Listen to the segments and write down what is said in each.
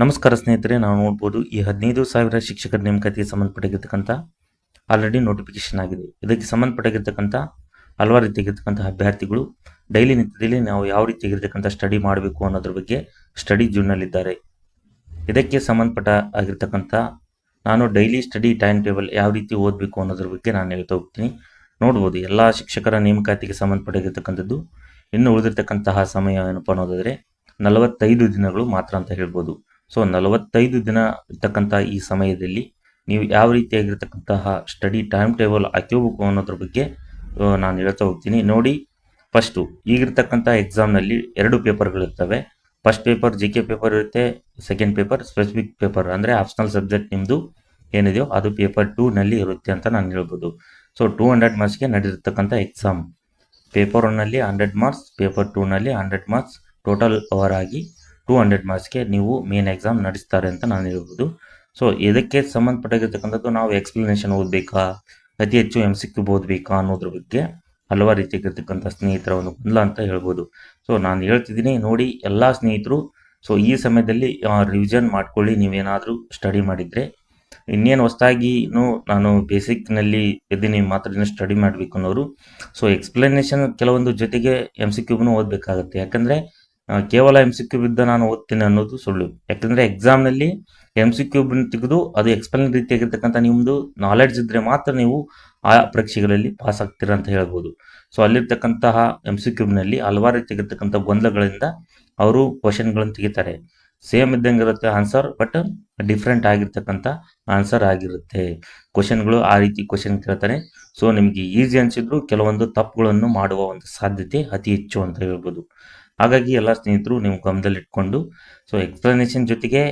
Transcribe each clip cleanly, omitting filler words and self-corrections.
ನಮಸ್ಕಾರ ಸ್ನೇಹಿತರೆ, ನಾವು ನೋಡ್ಬೋದು ಈ 15,000 ಶಿಕ್ಷಕರ ನೇಮಕಾತಿಗೆ ಸಂಬಂಧಪಟ್ಟಿರ್ತಕ್ಕಂಥ ಆಲ್ರೆಡಿ ನೋಟಿಫಿಕೇಶನ್ ಆಗಿದೆ. ಇದಕ್ಕೆ ಸಂಬಂಧಪಟ್ಟಿರ್ತಕ್ಕಂಥ ಹಲವಾರು ರೀತಿಯಾಗಿರ್ತಕ್ಕಂಥ ಅಭ್ಯರ್ಥಿಗಳು ಡೈಲಿ ನಿತ್ಯದಲ್ಲಿ ನಾವು ಯಾವ ರೀತಿಯಾಗಿರ್ತಕ್ಕಂಥ ಸ್ಟಡಿ ಮಾಡಬೇಕು ಅನ್ನೋದ್ರ ಬಗ್ಗೆ ಸ್ಟಡಿ ಜೂನ್ನಲ್ಲಿದ್ದಾರೆ. ಇದಕ್ಕೆ ಸಂಬಂಧಪಟ್ಟ ಆಗಿರ್ತಕ್ಕಂಥ ನಾನು ಡೈಲಿ ಸ್ಟಡಿ ಟೈಮ್ ಟೇಬಲ್ ಯಾವ ರೀತಿ ಓದಬೇಕು ಅನ್ನೋದ್ರ ಬಗ್ಗೆ ನಾನು ಹೇಳ್ತಾ ಹೋಗ್ತೀನಿ. ನೋಡ್ಬೋದು ಎಲ್ಲ ಶಿಕ್ಷಕರ ನೇಮಕಾತಿಗೆ ಸಂಬಂಧಪಟ್ಟಿರ್ತಕ್ಕಂಥದ್ದು ಇನ್ನು ಉಳಿದಿರ್ತಕ್ಕಂತಹ ಸಮಯ ಏನಪ್ಪ ಅನ್ನೋದಾದರೆ 45 ದಿನಗಳು ಮಾತ್ರ ಅಂತ ಹೇಳ್ಬೋದು. ಸೊ 45 ದಿನ ಇರ್ತಕ್ಕಂಥ ಈ ಸಮಯದಲ್ಲಿ ನೀವು ಯಾವ ರೀತಿಯಾಗಿರ್ತಕ್ಕಂತಹ ಸ್ಟಡಿ ಟೈಮ್ ಟೇಬಲ್ ಹಾಕೋಬೇಕು ಅನ್ನೋದ್ರ ಬಗ್ಗೆ ನಾನು ಹೇಳ್ತಾ ಹೋಗ್ತೀನಿ. ನೋಡಿ, ಫಸ್ಟು ಈಗಿರ್ತಕ್ಕಂಥ ಎಕ್ಸಾಮ್ನಲ್ಲಿ 2 ಪೇಪರ್ಗಳಿರ್ತವೆ. ಫಸ್ಟ್ ಪೇಪರ್ GK ಪೇಪರ್ ಇರುತ್ತೆ, ಸೆಕೆಂಡ್ ಪೇಪರ್ ಸ್ಪೆಸಿಫಿಕ್ ಪೇಪರ್ ಅಂದರೆ ಆಪ್ಷನಲ್ ಸಬ್ಜೆಕ್ಟ್ ನಿಮ್ಮದು ಏನಿದೆಯೋ ಅದು ಪೇಪರ್ 2ನಲ್ಲಿ ಇರುತ್ತೆ ಅಂತ ನಾನು ಹೇಳ್ಬೋದು. ಸೊ 200 ಮಾರ್ಕ್ಸ್ಗೆ ನಡೆದಿರ್ತಕ್ಕಂಥ ಎಕ್ಸಾಮ್. ಪೇಪರ್ 1ನಲ್ಲಿ 100 ಮಾರ್ಕ್ಸ್, ಪೇಪರ್ 2ನಲ್ಲಿ 100 ಮಾರ್ಕ್ಸ್, ಟೋಟಲ್ ಓವರ್ ಆಗಿ 200 ಮಾರ್ಕ್ಸ್ಗೆ ನೀವು ಮೇನ್ ಎಕ್ಸಾಮ್ ನಡೆಸ್ತಾರೆ ಅಂತ ನಾನು ಹೇಳ್ಬೋದು. ಸೊ ಇದಕ್ಕೆ ಸಂಬಂಧಪಟ್ಟಿರ್ತಕ್ಕಂಥದ್ದು ನಾವು ಎಕ್ಸ್ಪ್ಲನೇಷನ್ ಓದಬೇಕಾ, ಅತಿ ಹೆಚ್ಚು MCQ ಓದಬೇಕಾ ಅನ್ನೋದ್ರ ಬಗ್ಗೆ ಹಲವಾರು ರೀತಿಯಾಗಿರ್ತಕ್ಕಂಥ ಸ್ನೇಹಿತರ ಒಂದು ಗೊಂದಲ ಅಂತ ಹೇಳ್ಬೋದು. ಸೊ ನಾನು ಹೇಳ್ತಿದ್ದೀನಿ, ನೋಡಿ ಎಲ್ಲ ಸ್ನೇಹಿತರು, ಸೊ ಈ ಸಮಯದಲ್ಲಿ ರಿವಿಷನ್ ಮಾಡ್ಕೊಳ್ಳಿ. ನೀವೇನಾದರೂ ಸ್ಟಡಿ ಮಾಡಿದರೆ ಇನ್ನೇನು ಹೊಸದಾಗಿನೂ ನಾನು ಬೇಸಿಕ್ನಲ್ಲಿ ಇದ್ದೀನಿ ಮಾತ್ರ ಸ್ಟಡಿ ಮಾಡಬೇಕು ಅನ್ನೋರು ಸೊ ಎಕ್ಸ್ಪ್ಲನೇಷನ್ ಕೆಲವೊಂದು ಜೊತೆಗೆ MCQನೂ ಓದಬೇಕಾಗುತ್ತೆ. ಯಾಕಂದರೆ ಕೇವಲ MCQ ಬಿದ್ದ ನಾನು ಓದ್ತೀನಿ ಅನ್ನೋದು ಸುಳ್ಳು. ಯಾಕಂದರೆ ಎಕ್ಸಾಮ್ನಲ್ಲಿ MCQ ತೆಗೆದು ಅದು ಎಕ್ಸ್ಪ್ಲೇನ್ ರೀತಿಯಾಗಿರ್ತಕ್ಕಂಥ ನಿಮ್ಮದು ನಾಲೆಡ್ಜ್ ಇದ್ದರೆ ಮಾತ್ರ ನೀವು ಆ ಪರೀಕ್ಷೆಗಳಲ್ಲಿ ಪಾಸ್ ಆಗ್ತೀರಾ ಅಂತ ಹೇಳ್ಬೋದು. ಸೊ ಅಲ್ಲಿರ್ತಕ್ಕಂತಹ MCQನಲ್ಲಿ ಹಲವಾರು ರೀತಿಯಾಗಿರ್ತಕ್ಕಂಥ ಗೊಂದಲಗಳಿಂದ ಅವರು ಕ್ವಶನ್ಗಳನ್ನು ತೆಗಿತಾರೆ. ಸೇಮ್ ಇದ್ದಂಗೆ ಇರುತ್ತೆ ಆನ್ಸರ್, ಬಟ್ ಡಿಫ್ರೆಂಟ್ ಆಗಿರ್ತಕ್ಕಂಥ ಆನ್ಸರ್ ಆಗಿರುತ್ತೆ. ಕ್ವಶನ್ಗಳು ಆ ರೀತಿ ಕ್ವಶನ್ ಕೇಳ್ತಾರೆ. ಸೊ ನಿಮಗೆ ಈಸಿ ಅನಿಸಿದ್ರು ಕೆಲವೊಂದು ತಪ್ಪುಗಳನ್ನು ಮಾಡುವ ಒಂದು ಸಾಧ್ಯತೆ ಅತಿ ಹೆಚ್ಚು ಅಂತ ಹೇಳ್ಬೋದು. ಹಾಗಾಗಿ ಎಲ್ಲ ಸ್ನೇಹಿತರು ನೀವು ಗಮನದಲ್ಲಿಟ್ಕೊಂಡು ಸೊ ಎಕ್ಸ್ಪ್ಲನೇಷನ್ ಜೊತೆಗೆ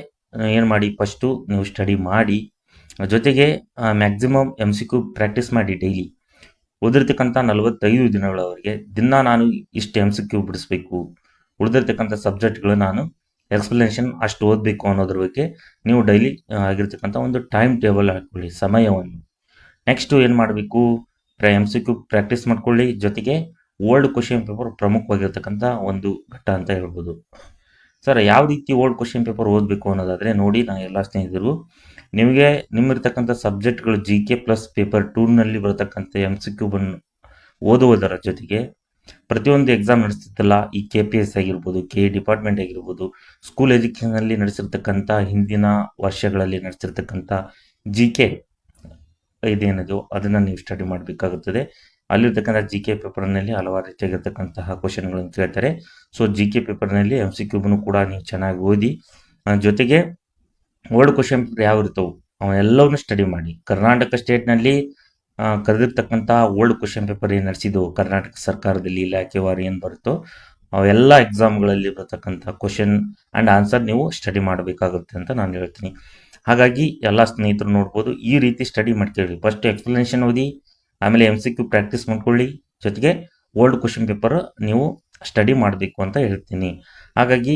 ಏನು ಮಾಡಿ, ಫಸ್ಟು ನೀವು ಸ್ಟಡಿ ಮಾಡಿ, ಜೊತೆಗೆ ಮ್ಯಾಕ್ಸಿಮಮ್ MCQ ಪ್ರಾಕ್ಟೀಸ್ ಮಾಡಿ ಡೈಲಿ. ಉಳಿದಿರ್ತಕ್ಕಂಥ 45 ದಿನಗಳವರೆಗೆ ದಿನ ನಾನು ಇಷ್ಟು MCQ ಬಿಡಿಸ್ಬೇಕು, ಉಳಿದಿರ್ತಕ್ಕಂಥ ಸಬ್ಜೆಕ್ಟ್ಗಳು ನಾನು ಎಕ್ಸ್ಪ್ಲನೇಷನ್ ಅಷ್ಟು ಓದಬೇಕು ಅನ್ನೋದ್ರ ಬಗ್ಗೆ ನೀವು ಡೈಲಿ ಆಗಿರ್ತಕ್ಕಂಥ ಒಂದು ಟೈಮ್ ಟೇಬಲ್ ಹಾಕ್ಕೊಳ್ಳಿ, ಸಮಯವನ್ನು. ನೆಕ್ಸ್ಟು ಏನು ಮಾಡಬೇಕು, MCQ ಪ್ರಾಕ್ಟೀಸ್ ಮಾಡ್ಕೊಳ್ಳಿ, ಜೊತೆಗೆ ಓಲ್ಡ್ ಕ್ವಶನ್ ಪೇಪರ್ ಪ್ರಮುಖವಾಗಿರ್ತಕ್ಕಂಥ ಒಂದು ಘಟ್ಟ ಅಂತ ಹೇಳ್ಬೋದು. ಸರ್, ಯಾವ ರೀತಿ ಓಲ್ಡ್ ಕ್ವಶನ್ ಪೇಪರ್ ಓದಬೇಕು ಅನ್ನೋದಾದರೆ ನೋಡಿ, ನಾನು ಎಲ್ಲ ಸ್ನೇಹಿತರು ನಿಮಗೆ ನಿಮ್ಮಿರ್ತಕ್ಕಂಥ ಸಬ್ಜೆಕ್ಟ್ಗಳು GK ಪ್ಲಸ್ ಪೇಪರ್ 2ನಲ್ಲಿ ಬರತಕ್ಕಂಥ MCQ ಓದುವುದರ ಜೊತೆಗೆ ಪ್ರತಿಯೊಂದು ಎಕ್ಸಾಮ್ ನಡೆಸ್ತಿತ್ತಲ್ಲ, ಈ KPS ಆಗಿರ್ಬೋದು, KE ಡಿಪಾರ್ಟ್ಮೆಂಟ್ ಆಗಿರ್ಬೋದು, ಸ್ಕೂಲ್ ಎಜುಕೇಷನಲ್ಲಿ ನಡೆಸಿರ್ತಕ್ಕಂಥ ಹಿಂದಿನ ವರ್ಷಗಳಲ್ಲಿ ನಡೆಸಿರ್ತಕ್ಕಂಥ GK ಇದೇನಿದೆಯೋ ಅದನ್ನು ನೀವು ಸ್ಟಡಿ ಮಾಡಬೇಕಾಗುತ್ತದೆ. ಅಲ್ಲಿರ್ತಕ್ಕಂಥ GK ಪೇಪರ್ನಲ್ಲಿ ಹಲವಾರು ರೀತಿಯಾಗಿರ್ತಕ್ಕಂತಹ ಕ್ವಶನ್ಗಳನ್ನು ಕೇಳ್ತಾರೆ. ಸೊ GK ಪೇಪರ್ನಲ್ಲಿ MCQನೂ ಕೂಡ ನೀವು ಚೆನ್ನಾಗಿ ಓದಿ, ಜೊತೆಗೆ ಓಲ್ಡ್ ಕ್ವಶನ್ ಪೇಪರ್ ಯಾವ ಇರ್ತವೆ ಅವೆಲ್ಲವನ್ನೂ ಸ್ಟಡಿ ಮಾಡಿ. ಕರ್ನಾಟಕ ಸ್ಟೇಟ್ನಲ್ಲಿ ಕರೆದಿರ್ತಕ್ಕಂಥ ಓಲ್ಡ್ ಕ್ವಶನ್ ಪೇಪರ್ ಏನು ನಡೆಸಿದ್ದು ಕರ್ನಾಟಕ ಸರ್ಕಾರದಲ್ಲಿ ಇಲಾಖೆವಾರು ಏನು ಬರುತ್ತೋ ಅವೆಲ್ಲ ಎಕ್ಸಾಮ್ಗಳಲ್ಲಿ ಬರ್ತಕ್ಕಂಥ ಕ್ವಶನ್ ಆ್ಯಂಡ್ ಆನ್ಸರ್ ನೀವು ಸ್ಟಡಿ ಮಾಡಬೇಕಾಗುತ್ತೆ ಅಂತ ನಾನು ಹೇಳ್ತೀನಿ. ಹಾಗಾಗಿ ಎಲ್ಲ ಸ್ನೇಹಿತರು ನೋಡ್ಬೋದು, ಈ ರೀತಿ ಸ್ಟಡಿ ಮಾಡ್ಕೊಳ್ಳಿ. ಫಸ್ಟ್ ಎಕ್ಸ್ಪ್ಲನೇಷನ್ ಓದಿ, ಆಮೇಲೆ MCQ ಪ್ರಾಕ್ಟೀಸ್ ಮಾಡ್ಕೊಳ್ಳಿ, ಜೊತೆಗೆ ಓಲ್ಡ್ ಕ್ವಶನ್ ಪೇಪರ್ ನೀವು ಸ್ಟಡಿ ಮಾಡಬೇಕು ಅಂತ ಹೇಳ್ತೀನಿ. ಹಾಗಾಗಿ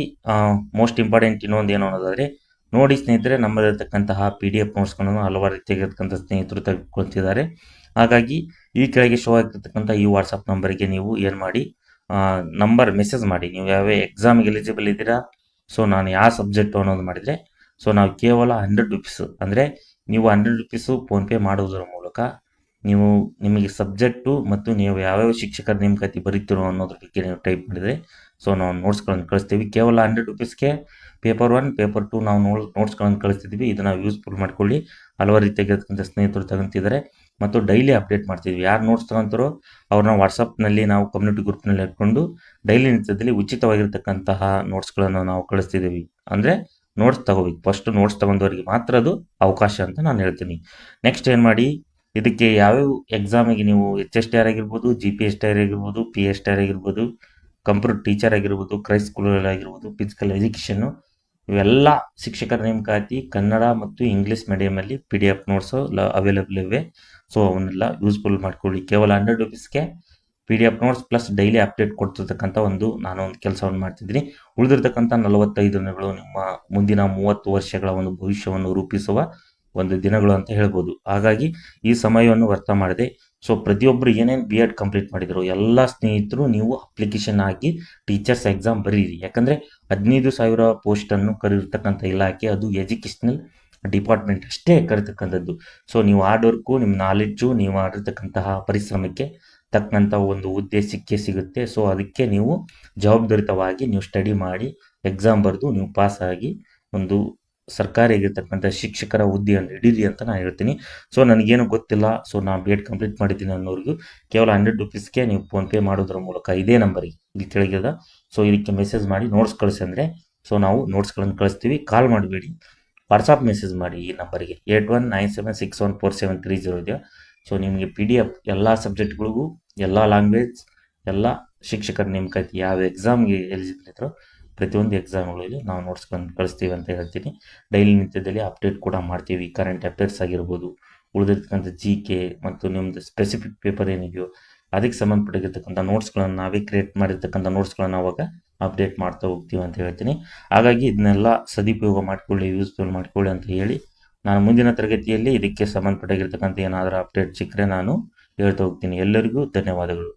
ಮೋಸ್ಟ್ ಇಂಪಾರ್ಟೆಂಟ್ ಇನ್ನೊಂದು ಏನು ಅನ್ನೋದಾದರೆ ನೋಡಿ ಸ್ನೇಹಿತರೆ, ನಮ್ಮಲ್ಲಿರ್ತಕ್ಕಂತಹ PDF ನೋಟ್ಸ್ಗಳನ್ನು ಹಲವಾರು ರೀತಿಯಾಗಿರ್ತಕ್ಕಂಥ ಸ್ನೇಹಿತರು ತೆಗೆದುಕೊಳ್ತಿದ್ದಾರೆ. ಹಾಗಾಗಿ ಈ ಕೆಳಗೆ ಶೋ ಆಗಿರ್ತಕ್ಕಂಥ ಈ ವಾಟ್ಸಪ್ ನಂಬರಿಗೆ ನೀವು ಏನು ಮಾಡಿ, ನಂಬರ್ ಮೆಸೇಜ್ ಮಾಡಿ, ನೀವು ಯಾವ ಎಕ್ಸಾಮಿಗೆ ಎಲಿಜಿಬಲ್ ಇದ್ದೀರಾ, ಸೊ ನಾನು ಯಾವ ಸಬ್ಜೆಕ್ಟು ಅನ್ನೋದು ಮಾಡಿದರೆ ಸೊ ನಾವು ಕೇವಲ 100 ರೂಪೀಸು ಅಂದರೆ ನೀವು 100 ರೂಪೀಸು ಫೋನ್ಪೇ ಮಾಡೋದ್ರ ಮೂಲಕ ನೀವು ನಿಮಗೆ ಸಬ್ಜೆಕ್ಟು ಮತ್ತು ನೀವು ಯಾವ್ಯಾವ ಶಿಕ್ಷಕರ ನೇಮಕಾತಿ ಬರೀತಿರೋ ಅನ್ನೋದ್ರ ಬಗ್ಗೆ ನೀವು ಟೈಪ್ ಮಾಡಿದರೆ ಸೊ ನಾವು ನೋಟ್ಸ್ಗಳನ್ನು ಕಳಿಸ್ತೀವಿ. ಕೇವಲ 100 ರೂಪೀಸ್ಗೆ ಪೇಪರ್ 1 ಪೇಪರ್ 2 ನಾವು ನೋಟ್ಸ್ಗಳನ್ನು ಕಳಿಸ್ತಿದ್ವಿ. ಇದನ್ನು ಯೂಸ್ಫುಲ್ ಮಾಡ್ಕೊಳ್ಳಿ. ಹಲವಾರು ರೀತಿಯಾಗಿರ್ತಕ್ಕಂಥ ಸ್ನೇಹಿತರು ತಗೊಂತಿದ್ದಾರೆ ಮತ್ತು ಡೈಲಿ ಅಪ್ಡೇಟ್ ಮಾಡ್ತಿದ್ವಿ. ಯಾರು ನೋಟ್ಸ್ ತಗೊಂತಾರೋ ಅವ್ರನ್ನ ವಾಟ್ಸಪ್ನಲ್ಲಿ ನಾವು ಕಮ್ಯುನಿಟಿ ಗ್ರೂಪ್ನಲ್ಲಿ ಇಟ್ಕೊಂಡು ಡೈಲಿ ನಿತ್ಯದಲ್ಲಿ ಉಚಿತವಾಗಿರ್ತಕ್ಕಂತಹ ನೋಟ್ಸ್ಗಳನ್ನು ನಾವು ಕಳಿಸ್ತಿದ್ದೀವಿ. ಅಂದರೆ ನೋಟ್ಸ್ ತಗೋಬೇಕು, ಫಸ್ಟ್ ನೋಟ್ಸ್ ತಗೊಂಡವರಿಗೆ ಮಾತ್ರ ಅದು ಅವಕಾಶ ಅಂತ ನಾನು ಹೇಳ್ತೀನಿ. ನೆಕ್ಸ್ಟ್ ಏನು ಮಾಡಿ, ಇದಕ್ಕೆ ಯಾವ್ಯಾವ ಎಕ್ಸಾಮಿಗೆ ನೀವು HSTR ಆಗಿರ್ಬೋದು, GPSTR ಆಗಿರ್ಬೋದು, PSTR ಆಗಿರ್ಬೋದು, ಕಂಪ್ಯೂಟರ್ ಟೀಚರ್ ಆಗಿರ್ಬೋದು, ಕ್ರೈಸ್ಟ್ ಸ್ಕೂಲಲ್ಲಿ ಆಗಿರ್ಬೋದು, ಫಿಸಿಕಲ್ ಎಜುಕೇಷನ್ನು, ಇವೆಲ್ಲ ಶಿಕ್ಷಕರ ನೇಮಕಾತಿ ಕನ್ನಡ ಮತ್ತು ಇಂಗ್ಲೀಷ್ ಮೀಡಿಯಮಲ್ಲಿ PDF ನೋಟ್ಸು ಅವೈಲೇಬಲ್ ಇವೆ. ಸೊ ಅವನ್ನೆಲ್ಲ ಯೂಸ್ಫುಲ್ ಮಾಡ್ಕೊಳ್ಳಿ. ಕೇವಲ 100 ರೂಪೀಸ್ಗೆ PDF notes plus daily update ಕೊಡ್ತಿರ್ತಕ್ಕಂಥ ನಾನು ಒಂದು ಕೆಲಸವನ್ನು ಮಾಡ್ತಿದ್ದೀನಿ. ಉಳಿದಿರ್ತಕ್ಕಂಥ 45 ದಿನಗಳು ನಿಮ್ಮ ಮುಂದಿನ 30 ವರ್ಷಗಳ ಒಂದು ಭವಿಷ್ಯವನ್ನು ರೂಪಿಸುವ ಒಂದು ದಿನಗಳು ಅಂತ ಹೇಳ್ಬೋದು. ಹಾಗಾಗಿ ಈ ಸಮಯವನ್ನು ವ್ಯರ್ಥ ಮಾಡದೆ ಸೊ ಪ್ರತಿಯೊಬ್ಬರು ಏನೇನು ಬಿ ಎಡ್ ಕಂಪ್ಲೀಟ್ ಮಾಡಿದ್ರು ಎಲ್ಲ ಸ್ನೇಹಿತರು ನೀವು ಅಪ್ಲಿಕೇಶನ್ ಹಾಕಿ ಟೀಚರ್ಸ್ ಎಕ್ಸಾಮ್ ಬರೀರಿ. ಯಾಕಂದರೆ 15,000 ಪೋಸ್ಟನ್ನು ಕರೆದಿರ್ತಕ್ಕಂಥ ಇಲಾಖೆ ಅದು ಎಜುಕೇಷನಲ್ ಡಿಪಾರ್ಟ್ಮೆಂಟ್ ಅಷ್ಟೇ ಕರಿತಕ್ಕಂಥದ್ದು. ಸೊ ನೀವು ಹಾರ್ಡ್ ವರ್ಕು, ನಿಮ್ಮ ನಾಲೆಡ್ಜು, ನೀವು ಮಾಡಿರ್ತಕ್ಕಂತಹ ಪರಿಶ್ರಮಕ್ಕೆ ತಕ್ಕಂಥ ಒಂದು ಹುದ್ದೆ ಸಿಗುತ್ತೆ. ಸೊ ಅದಕ್ಕೆ ನೀವು ಜವಾಬ್ದಾರಿತವಾಗಿ ನೀವು ಸ್ಟಡಿ ಮಾಡಿ ಎಕ್ಸಾಮ್ ಬರೆದು ನೀವು ಪಾಸಾಗಿ ಒಂದು ಸರ್ಕಾರಿ ಆಗಿರ್ತಕ್ಕಂಥ ಶಿಕ್ಷಕರ ಹುದ್ದೆಯನ್ನು ಹಿಡೀರಿ ಅಂತ ನಾನು ಹೇಳ್ತೀನಿ. ಸೊ ನನಗೇನು ಗೊತ್ತಿಲ್ಲ, ಸೊ ನಾನು ಬಿ ಎಡ್ ಕಂಪ್ಲೀಟ್ ಮಾಡಿದ್ದೀನಿ ಅನ್ನೋರಿಗೂ ಕೇವಲ 100 ರುಪೀಸ್ಗೆ ನೀವು ಫೋನ್ಪೇ ಮಾಡೋದ್ರ ಮೂಲಕ ಇದೇ ನಂಬರಿಗೆ ಇಲ್ಲಿ ಕೆಳಗಿದ ಸೊ ಇದಕ್ಕೆ ಮೆಸೇಜ್ ಮಾಡಿ ನೋಟ್ಸ್ ಕಳಿಸಿ ಅಂದರೆ ಸೊ ನಾವು ನೋಟ್ಸ್ಗಳನ್ನು ಕಳಿಸ್ತೀವಿ. ಕಾಲ್ ಮಾಡಬೇಡಿ, ವಾಟ್ಸಪ್ ಮೆಸೇಜ್ ಮಾಡಿ ಈ ನಂಬರಿಗೆ 8197614730 ಇದೆಯಾ. ಸೊ ನಿಮಗೆ PDF ಎಲ್ಲ ಸಬ್ಜೆಕ್ಟ್ಗಳಿಗೂ, ಎಲ್ಲ ಲ್ಯಾಂಗ್ವೇಜ್, ಎಲ್ಲ ಶಿಕ್ಷಕರ ನೇಮಕಾತಿ ಯಾವ ಎಕ್ಸಾಮ್ಗೆ ಎಲಿಜಿಬಲ್ ಇದ್ರೋ ಪ್ರತಿಯೊಂದು ಎಕ್ಸಾಮ್ಗಳಲ್ಲಿ ನಾವು ನೋಟ್ಸ್ಗಳನ್ನು ಕಳಿಸ್ತೀವಿ ಅಂತ ಹೇಳ್ತೀನಿ. ಡೈಲಿ ನಿತ್ಯದಲ್ಲಿ ಅಪ್ಡೇಟ್ ಕೂಡ ಮಾಡ್ತೀವಿ. ಕರೆಂಟ್ ಅಫೇರ್ಸ್ ಆಗಿರ್ಬೋದು, ಉಳಿದಿರ್ತಕ್ಕಂಥ GK ಮತ್ತು ನಿಮ್ಮದು ಸ್ಪೆಸಿಫಿಕ್ ಪೇಪರ್ ಏನಿದೆಯೋ ಅದಕ್ಕೆ ಸಂಬಂಧಪಟ್ಟಿರ್ತಕ್ಕಂಥ ನೋಟ್ಸ್ಗಳನ್ನು ನಾವೇ ಕ್ರಿಯೇಟ್ ಮಾಡಿರ್ತಕ್ಕಂಥ ನೋಟ್ಸ್ಗಳನ್ನು ಅವಾಗ ಅಪ್ಡೇಟ್ ಮಾಡ್ತಾ ಹೋಗ್ತೀವಿ ಅಂತ ಹೇಳ್ತೀನಿ. ಹಾಗಾಗಿ ಇದನ್ನೆಲ್ಲ ಸದುಪಯೋಗ ಮಾಡಿಕೊಳ್ಳಿ, ಯೂಸ್ಫುಲ್ ಮಾಡಿಕೊಳ್ಳಿ ಅಂತ ಹೇಳಿ ನಾನು ಮುಂದಿನ ತರಗತಿಯಲ್ಲಿ ಇದಕ್ಕೆ ಸಂಬಂಧಪಟ್ಟಿರ್ತಕ್ಕಂಥ ಏನಾದರೂ ಅಪ್ಡೇಟ್ ಸಿಕ್ಕರೆ ನಾನು ಹೇಳ್ತಾ ಹೋಗ್ತೀನಿ. ಎಲ್ಲರಿಗೂ ಧನ್ಯವಾದಗಳು.